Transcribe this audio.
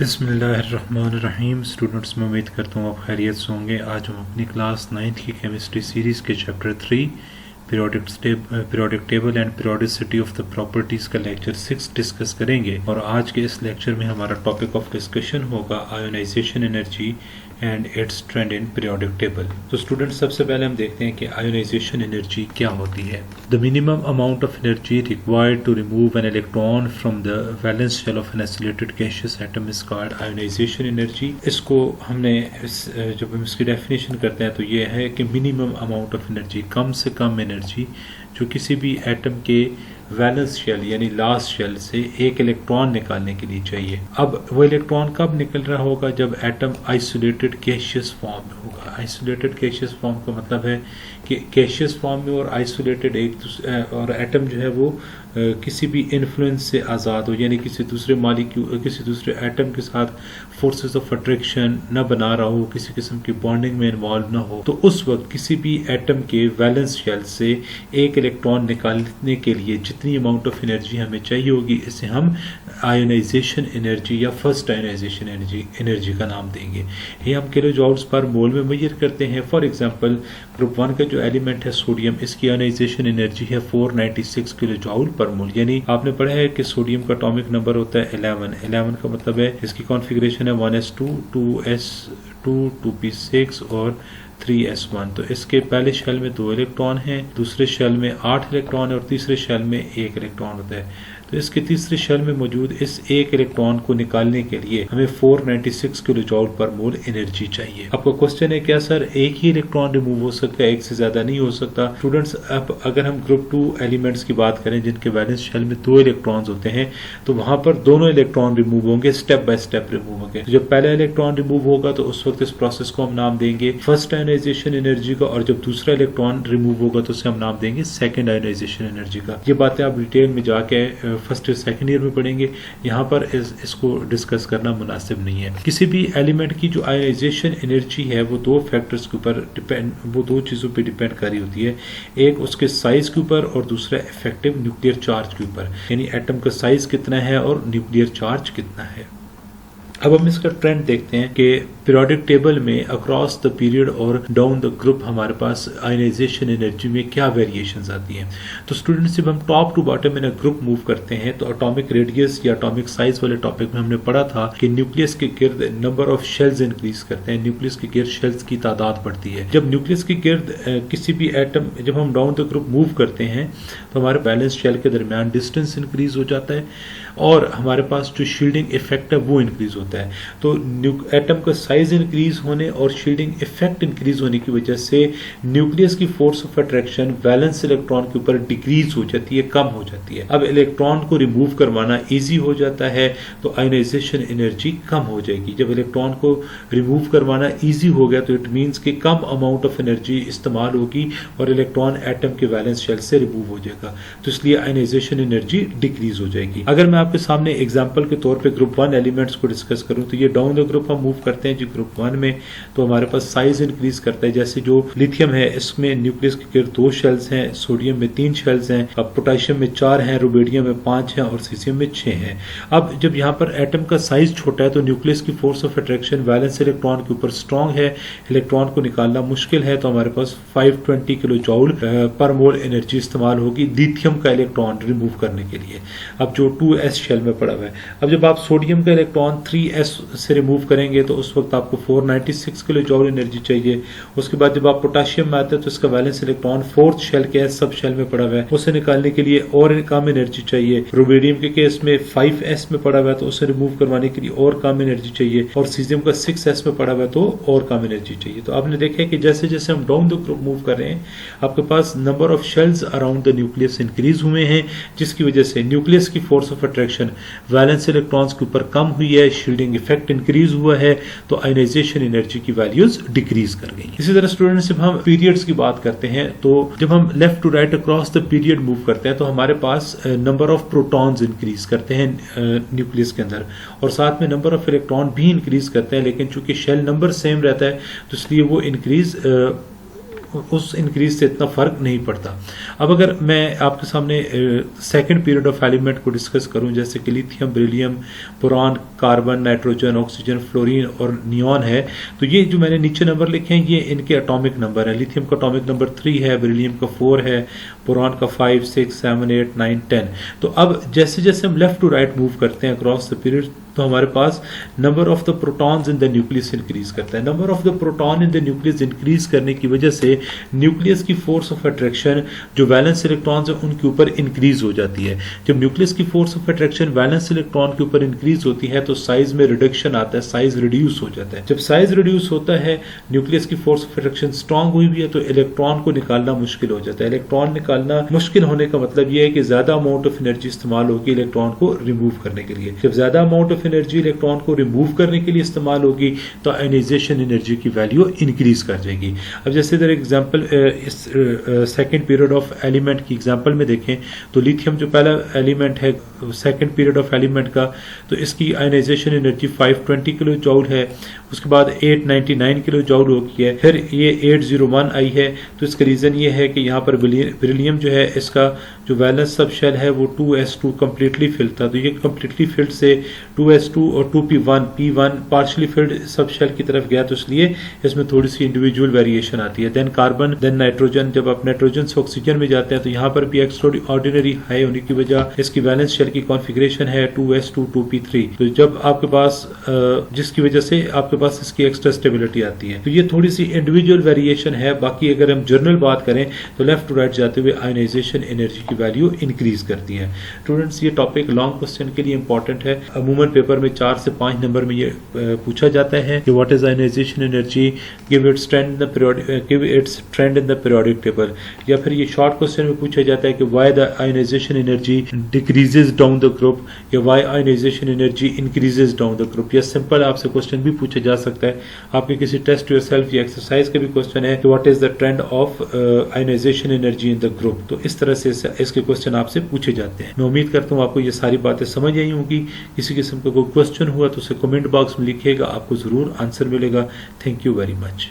बिस्मिल्लाहिर्रहमानिर्रहीम। स्टूडेंट्स, मैं उम्मीद करता हूँ आप खैरियत से होंगे। आज हम अपनी क्लास 9th की केमिस्ट्री सीरीज़ के chapter 3 periodic table and periodicity of the properties का लेक्चर 6 डिस्कस करेंगे। और आज के इस लेक्चर में हमारा टॉपिक ऑफ डिस्कशन होगा ionisation energy and its trend in periodic table. तो स्टूडेंट्स, सबसे पहले हम देखते हैं कि आयोनाइजेशन एनर्जी क्या होती है। The minimum amount of energy required to remove an electron from the valence shell of an isolated gaseous atom is called ionisation energy. इसको हमने जब हम इसकी डेफिनेशन करते हैं तो ये है कि मिनिमम अमाउंट ऑफ एनर्जी, कम से कम एनर्जी जो किसी भी एटम के वैलेंस शेल यानी लास्ट शेल से एक इलेक्ट्रॉन निकालने के लिए चाहिए। अब वो इलेक्ट्रॉन कब निकल रहा होगा? जब एटम आइसोलेटेड गैसियस फॉर्म में होगा। आइसोलेटेड गैसियस फॉर्म का मतलब है कि गैसियस फॉर्म में और आइसोलेटेड एक दूसरे और एटम जो है वो किसी भी इन्फ्लुएंस से आज़ाद हो, यानी किसी दूसरे मालिक्यूल किसी दूसरे एटम के साथ फोर्सेस ऑफ अट्रैक्शन न बना रहा हो, किसी किस्म की बॉन्डिंग में इन्वॉल्व न हो। तो उस वक्त किसी भी एटम के वैलेंस शेल से एक इलेक्ट्रॉन निकालने के लिए जितनी अमाउंट ऑफ एनर्जी हमें चाहिए होगी, इसे हम आयोनाइजेशन एनर्जी या फर्स्ट आयोनाइजेशन एनर्जी का नाम देंगे। ये हम किलो जॉल्स पर मोल में मेजर करते हैं। फॉर एग्जांपल, ग्रुप 1 का जो एलिमेंट है सोडियम, इसकी आयोनाइजेशन एनर्जी है 496 किलो जॉल पर मोल। यानी आपने पढ़ा है कि सोडियम का एटॉमिक नंबर होता है 11 का मतलब है इसकी कॉन्फ़िगरेशन है 1s2 2s2 2p6 और 3s1। तो इसके पहले शेल में 2 इलेक्ट्रॉन हैं, दूसरे शेल में 8 इलेक्ट्रॉन है और तीसरे शेल में 1 इलेक्ट्रॉन होता है। तो इसके तीसरे शेल में मौजूद इस एक इलेक्ट्रॉन को निकालने के लिए हमें 496 किलो जॉल पर मोल एनर्जी चाहिए। आपका क्वेश्चन है क्या सर एक ही इलेक्ट्रॉन रिमूव हो सकता है, एक से ज्यादा नहीं हो सकता? स्टूडेंट्स, अब अगर हम ग्रुप 2 एलिमेंट्स की बात करें जिनके वैलेंस शेल में 2 इलेक्ट्रॉन्स होते हैं, तो वहां पर दोनों इलेक्ट्रॉन रिमूव होंगे, स्टेप बाय स्टेप रिमूव होंगे। तो जब पहला इलेक्ट्रॉन रिमूव होगा तो उस वक्त इस प्रोसेस को हम नाम देंगे फर्स्ट आयोनाइजेशन एनर्जी का, और जब दूसरा इलेक्ट्रॉन रिमूव होगा तो उसे हम नाम देंगे सेकेंड आयोनाइजेशन एनर्जी का। ये बातें आप डिटेल में जाके फर्स्ट ईयर सेकेंड ईयर में पढ़ेंगे, यहाँ पर इसको डिस्कस करना मुनासिब नहीं है। किसी भी एलिमेंट की जो आयोनाइजेशन एनर्जी है वो 2 फैक्टर्स के ऊपर वो 2 चीज़ों पे डिपेंड कर रही होती है। एक उसके साइज के ऊपर और दूसरा इफेक्टिव न्यूक्लियर चार्ज के ऊपर, यानी एटम का साइज कितना है और न्यूक्लियर चार्ज कितना है। अब हम इसका ट्रेंड देखते हैं कि पीरियोडिक टेबल में अक्रॉस द पीरियड और डाउन द ग्रुप हमारे पास आयोनाइजेशन एनर्जी में क्या वेरिएशंस आती हैं। तो स्टूडेंट्स, जब हम top to bottom in a group move करते हैं तो एटॉमिक रेडियस या एटॉमिक साइज वाले टॉपिक में हमने पढ़ा था कि न्यूक्लियस के गिर्द नंबर ऑफ शेल्स इंक्रीज करते हैं, न्यूक्लियस के गिर्द शेल्स की तादाद बढ़ती है। जब न्यूक्लियस के गिर्द किसी भी एटम जब हम डाउन द ग्रुप मूव करते हैं तो हमारे बैलेंस शेल के दरमियान डिस्टेंस इंक्रीज हो जाता है और हमारे पास जो शील्डिंग इफेक्ट है वो इंक्रीज होता है। तो एटम का साइज इंक्रीज होने और शील्डिंग इफेक्ट इंक्रीज होने की वजह से न्यूक्लियस की force of attraction valence electron के ऊपर डिक्रीज हो जाती है, कम हो जाती है। अब इलेक्ट्रॉन को रिमूव करवाना इजी हो जाता है तो आयोनाइजेशन एनर्जी कम हो जाएगी। जब इलेक्ट्रॉन को रिमूव करवाना इजी हो गया तो इट मीन्स कि कम अमाउंट ऑफ एनर्जी इस्तेमाल होगी और इलेक्ट्रॉन एटम के वैलेंस शेल से रिमूव हो जाएगा, तो इसलिए आयोनाइजेशन एनर्जी डिक्रीज हो जाएगी। अगर मैं आपके सामने एग्जांपल के तौर पे ग्रुप 1 एलिमेंट्स को डिस्कस करूं तो ये डाउन द ग्रुप हम मूव करते हैं जी ग्रुप 1 में, तो हमारे पास साइज इंक्रीज करता है। जैसे जो लिथियम है इसमें न्यूक्लियस के गिर्द 2 शेल्स हैं, सोडियम में 3 शेल्स हैं, अब पोटेशियम में 4 हैं, रुबिडियम में 5 हैं और सीसियम में 6 हैं। अब जब यहाँ पर एटम का साइज छोटा है तो न्यूक्लियस की force of attraction valence electron के ऊपर स्ट्रॉन्ग है, इलेक्ट्रॉन को निकालना मुश्किल है, तो हमारे पास 520 किलो जॉल पर मोल एनर्जी इस्तेमाल होगी लिथियम का इलेक्ट्रॉन रिमूव करने के लिए, अब जो 2s शेल में पड़ा हुआ है। अब जब आप सोडियम का इलेक्ट्रॉन 3s से रिमूव करेंगे तो उस वक्त आपको 496 किलो जॉल एनर्जी चाहिए। उसके बाद जब आप पोटेशियम में आते हैं तो इसका वैलेंस इलेक्ट्रॉन 4th शेल के सब शेल में पड़ा हुआ है, उसे निकालने के लिए और कम एनर्जी चाहिए। रुबिडियम के केस में 5s में पड़ा हुआ है तो उसे रिमूव करवाने के लिए और कम एनर्जी चाहिए, और सीजियम का 6s में पड़ा हुआ है तो और कम एनर्जी चाहिए। तो आपने देखा है कि जैसे जैसे हम डाउन द ग्रुप मूव कर रहे हैं आपके पास number of shells around the nucleus increase हुए हैं, जिसकी वजह से न्यूक्लियस की force of attraction valence electrons के ऊपर कम हुई है, शील्डिंग इफेक्ट इंक्रीज हुआ है, तो आयोनाइजेशन एनर्जी की वैल्यूज डिक्रीज कर गई। इसी तरह स्टूडेंट्स, जब हम पीरियड्स की बात करते हैं तो जब हम left to right across the period move करते हैं तो हमारे पास नंबर ऑफ प्रोटॉन्स इंक्रीज करते हैं न्यूक्लियस के अंदर, और साथ में नंबर ऑफ इलेक्ट्रॉन भी इंक्रीज करते हैं, लेकिन चूंकि शेल नंबर सेम रहता है तो इसलिए वो इंक्रीज उस इंक्रीज से इतना फर्क नहीं पड़ता। अब अगर मैं आपके सामने सेकंड पीरियड ऑफ एलिमेंट को डिस्कस करूं, जैसे कि lithium, beryllium, boron, carbon, nitrogen, oxygen, fluorine और नियॉन है, तो ये जो मैंने नीचे नंबर लिखे हैं ये इनके एटॉमिक नंबर है। लिथियम का एटॉमिक नंबर 3 है, बेरिलियम का 4 है, बोरॉन का 5, 6, 7, 8, 9, 10। तो अब जैसे जैसे हम लेफ्ट टू राइट मूव करते हैं अक्रॉस द पीरियड, तो हमारे पास number of the protons in the nucleus increase करता है। Number of the proton in the nucleus increase करने की वजह से न्यूक्लियस की फोर्स ऑफ अट्रैक्शन जो वैलेंस इलेक्ट्रॉन्स है उनके ऊपर इंक्रीज हो जाती है। जब न्यूक्लियस की force of attraction valence electron के ऊपर इंक्रीज होती है तो साइज में रिडक्शन आता है, साइज रिड्यूस हो जाता है। जब साइज रिड्यूस होता है, न्यूक्लियस की फोर्स ऑफ अट्रैक्शन स्ट्रांग हुई भी है, तो इलेक्ट्रॉन को निकालना मुश्किल हो जाता है। इलेक्ट्रॉन निकालना मुश्किल होने का मतलब यह है कि ज्यादा अमाउंट ऑफ एनर्जी इस्तेमाल होगी इलेक्ट्रॉन को रिमूव करने के लिए। जब ज्यादा अमाउंट ऑफ एनर्जी इलेक्ट्रॉन को रिमूव करने के लिए इस्तेमाल होगी तो आयनाइजेशन एनर्जी की वैल्यू इंक्रीज कर जाएगी। अब जैसे इधर एग्जांपल इस सेकंड पीरियड ऑफ एलिमेंट की एग्जांपल में देखें तो लिथियम जो पहला एलिमेंट है सेकंड पीरियड ऑफ एलिमेंट का, तो इसकी आयनाइजेशन एनर्जी 520 किलो जूल है, उसके बाद 899 किलो जूल हो गई है, फिर ये 801 आई है। तो इसका रीजन ये है कि यहाँ पर बेरिलियम जो है इसका जो वैलेंस सब शेल है वो 2s2 कंप्लीटली फिल्ड था, तो ये कंप्लीटली फिल्ड से 2s2 और 2p1 p1 पार्शली फिल्ड सब शेल की तरफ गया, तो इसलिए इसमें थोड़ी सी इंडिविजुअल वेरिएशन आती है। देन कार्बन, देन नाइट्रोजन, जब आप नाइट्रोजन से ऑक्सीजन में जाते हैं तो यहाँ पर भी एक्स्ट्रा ऑर्डिनरी हाई होने की वजह इसकी वैलेंस शेल की कॉन्फ़िगरेशन है 2s2 2p3, तो जब आपके पास जिसकी वजह से आपके पास इसकी एक्स्ट्रा स्टेबिलिटी आती है। तो ये थोड़ी सी इंडिविजुअल वेरिएशन है। बाकी अगर हम जनरल बात करें तो लेफ्ट टू राइट जाते हुए आयनाइजेशन एनर्जी की वैल्यू इंक्रीज करती है। स्टूडेंट्स, ये टॉपिक लॉन्ग क्वेश्चन के लिए इंपॉर्टेंट है। अमूमन पेपर में 4 से 5 नंबर में ये पूछा जाता है कि what is ionisation energy, give its trend in the periodic table, या फिर ये शॉर्ट क्वेश्चन में पूछा जाता है कि why the ionisation energy decreases down the group, या why ionisation energy increases down the group. या सिंपल आपसे क्वेश्चन भी पूछा जा सकता है, आपके किसी टेस्ट योरसेल्फ या एक्सरसाइज का भी क्वेश्चन है कि what is the trend of ionisation energy in the group. तो इस तरह से इसके क्वेश्चन आपसे पूछे जाते हैं। मैं उम्मीद करता हूँ आपको ये सारी बातें समझ आई होंगी। किसी किस्म का कोई क्वेश्चन हुआ तो उसे कमेंट बॉक्स में लिखिएगा, आपको जरूर आंसर मिलेगा। Thank you very much.